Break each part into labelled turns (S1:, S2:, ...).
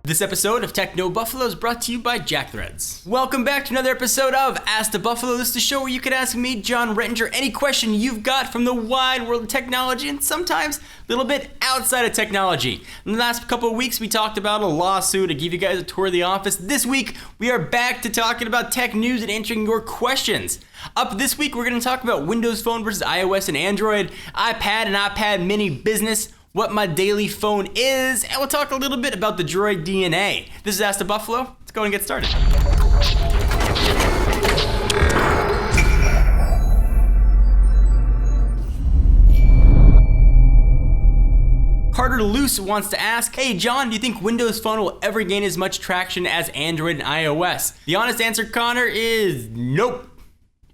S1: This episode of Techno Buffalo is brought to you by JackThreads. Welcome back to another episode of Ask the Buffalo. This is the show where you can ask me, John Rettinger, any question you've got from the wide world of technology and sometimes a little bit outside of technology. In the last couple of weeks, we talked about a lawsuit to give you guys a tour of the office. This week, we are back to talking about tech news and answering your questions. Up this week, we're going to talk about Windows Phone versus iOS and Android, iPad and iPad mini business, what my daily phone is, and we'll talk a little bit about the Droid DNA. This is Ask the Buffalo. Let's go and get started. Carter Luce wants to ask, hey John, do you think Windows Phone will ever gain as much traction as Android and iOS? The honest answer, Connor, is nope.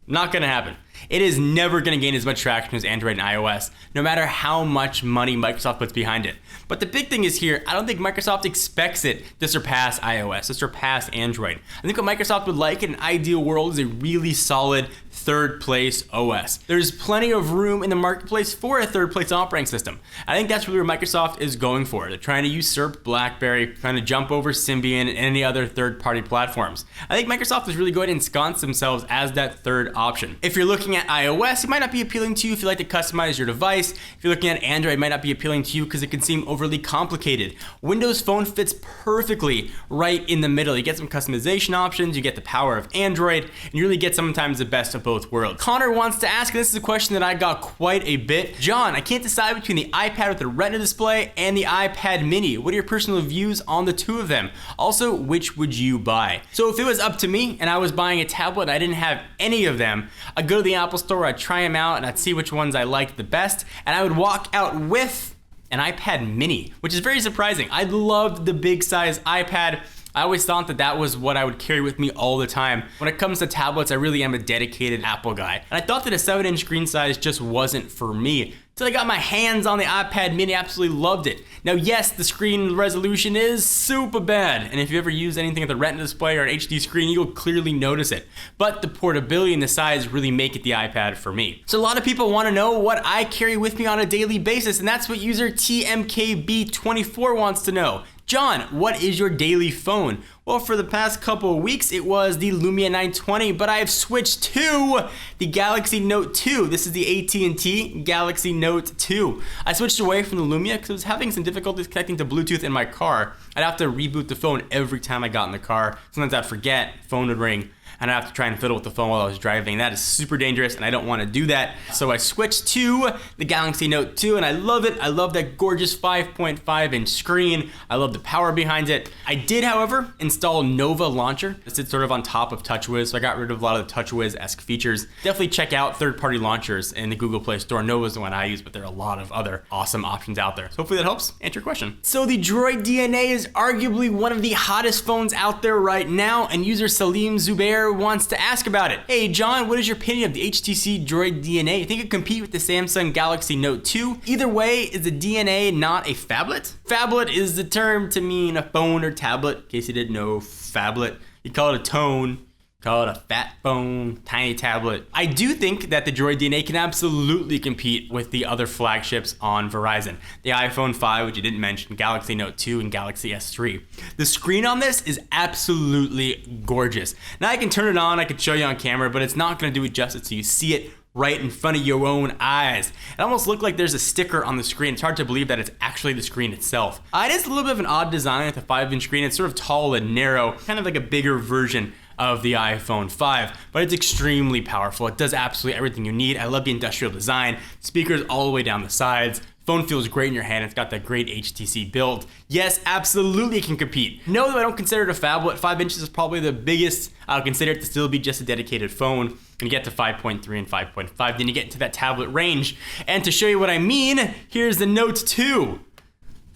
S1: Not gonna happen. It is never going to gain as much traction as Android and iOS, no matter how much money Microsoft puts behind it. But the big thing is here, I don't think Microsoft expects it to surpass iOS, to surpass Android. I think what Microsoft would like in an ideal world is a really solid third place OS. There's plenty of room in the marketplace for a third place operating system. I think that's really where Microsoft is going for. They're trying to usurp BlackBerry, trying to jump over Symbian and any other third-party platforms. I think Microsoft is really going to ensconce themselves as that third option. If you're looking at iOS, it might not be appealing to you if you like to customize your device. If you're looking at Android, it might not be appealing to you because it can seem overly complicated. Windows Phone fits perfectly right in the middle. You get some customization options, you get the power of Android, and you really get sometimes the best of both worlds. Connor wants to ask, and this is a question that I got quite a bit. John, I can't decide between the iPad with the Retina display and the iPad mini. What are your personal views on the two of them? Also, which would you buy? So if it was up to me and I was buying a tablet and I didn't have any of them, I'd go to the Apple Store, I'd try them out, and I'd see which ones I liked the best, and I would walk out with an iPad mini, which is very surprising. I loved the big size iPad. I always thought that that was what I would carry with me all the time. When it comes to tablets, I really am a dedicated Apple guy. And I thought that a 7-inch screen size just wasn't for me. Until I got my hands on the iPad mini, absolutely loved it. Now yes, the screen resolution is super bad. And if you ever use anything with a Retina display or an HD screen, you'll clearly notice it. But the portability and the size really make it the iPad for me. So a lot of people want to know what I carry with me on a daily basis, and that's what user TMKB24 wants to know. John, what is your daily phone? Well, for the past couple of weeks, it was the Lumia 920, but I have switched to the Galaxy Note 2. This is the AT&T Galaxy Note 2. I switched away from the Lumia because I was having some difficulties connecting to Bluetooth in my car. I'd have to reboot the phone every time I got in the car. Sometimes I'd forget, phone would ring, and I'd have to try and fiddle with the phone while I was driving. That is super dangerous, and I don't want to do that. So I switched to the Galaxy Note 2, and I love it. I love that gorgeous 5.5-inch screen. I love the power behind it. I did, however, install Nova Launcher. It sits sort of on top of TouchWiz, so I got rid of a lot of the TouchWiz-esque features. Definitely check out third-party launchers in the Google Play Store. Nova's the one I use, but there are a lot of other awesome options out there. So hopefully that helps answer your question. So the Droid DNA is arguably one of the hottest phones out there right now, and user Salim Zubair wants to ask about it. Hey John, what is your opinion of the HTC Droid DNA? You think it compete with the Samsung Galaxy Note 2? Either way, is the DNA not a phablet? Phablet is the term to mean a phone or tablet. In case you didn't know, phablet. You call it a tone, call it a fat phone, tiny tablet. I do think that the Droid DNA can absolutely compete with the other flagships on Verizon. The iPhone 5, which you didn't mention, Galaxy Note 2, and Galaxy S3. The screen on this is absolutely gorgeous. Now I can turn it on, I can show you on camera, but it's not gonna do it justice so you see it right in front of your own eyes. It almost looks like there's a sticker on the screen. It's hard to believe that it's actually the screen itself. It is a little bit of an odd design with a 5-inch screen. It's sort of tall and narrow, kind of like a bigger version of the iPhone 5, but it's extremely powerful. It does absolutely everything you need. I love the industrial design, speakers all the way down the sides. Phone feels great in your hand. It's got that great HTC build. Yes, absolutely it can compete. No, though I don't consider it a phablet. 5 inches is probably the biggest. I would consider it to still be just a dedicated phone. When you get to 5.3 and 5.5, then you get into that tablet range. And to show you what I mean, here's the Note 2.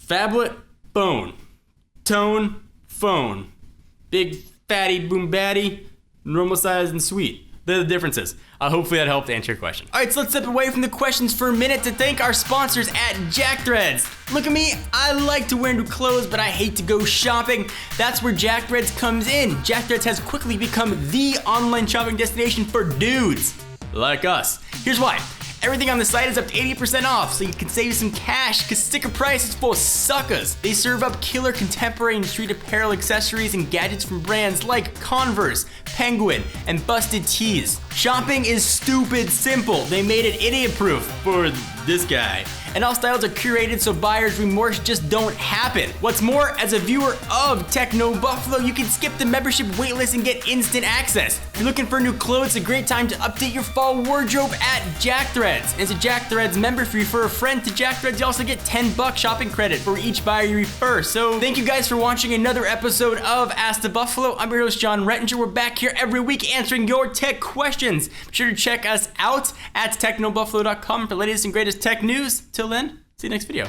S1: Phablet, phone. Tone, phone. Big fatty, boom batty, normal size and sweet. They're the differences. Hopefully that helped answer your question. All right, so let's step away from the questions for a minute to thank our sponsors at JackThreads. Look at me, I like to wear new clothes, but I hate to go shopping. That's where JackThreads comes in. JackThreads has quickly become the online shopping destination for dudes like us. Here's why. Everything on the site is up to 80% off, so you can save some cash, cause sticker price is full of suckers. They serve up killer contemporary and street apparel accessories and gadgets from brands like Converse, Penguin, and Busted Tees. Shopping is stupid simple. They made it idiot-proof for this guy. And all styles are curated so buyer's remorse just don't happen. What's more, as a viewer of Techno Buffalo, you can skip the membership waitlist and get instant access. If you're looking for new clothes, it's a great time to update your fall wardrobe at Jack Threads. As a Jack Threads member, if you refer a friend to Jack Threads, you also get $10 shopping credit for each buyer you refer. So thank you guys for watching another episode of Ask the Buffalo. I'm your host, John Rettinger. We're back here every week answering your tech questions. Be sure to check us out at technobuffalo.com for the latest and greatest tech news. Till then, see you next video.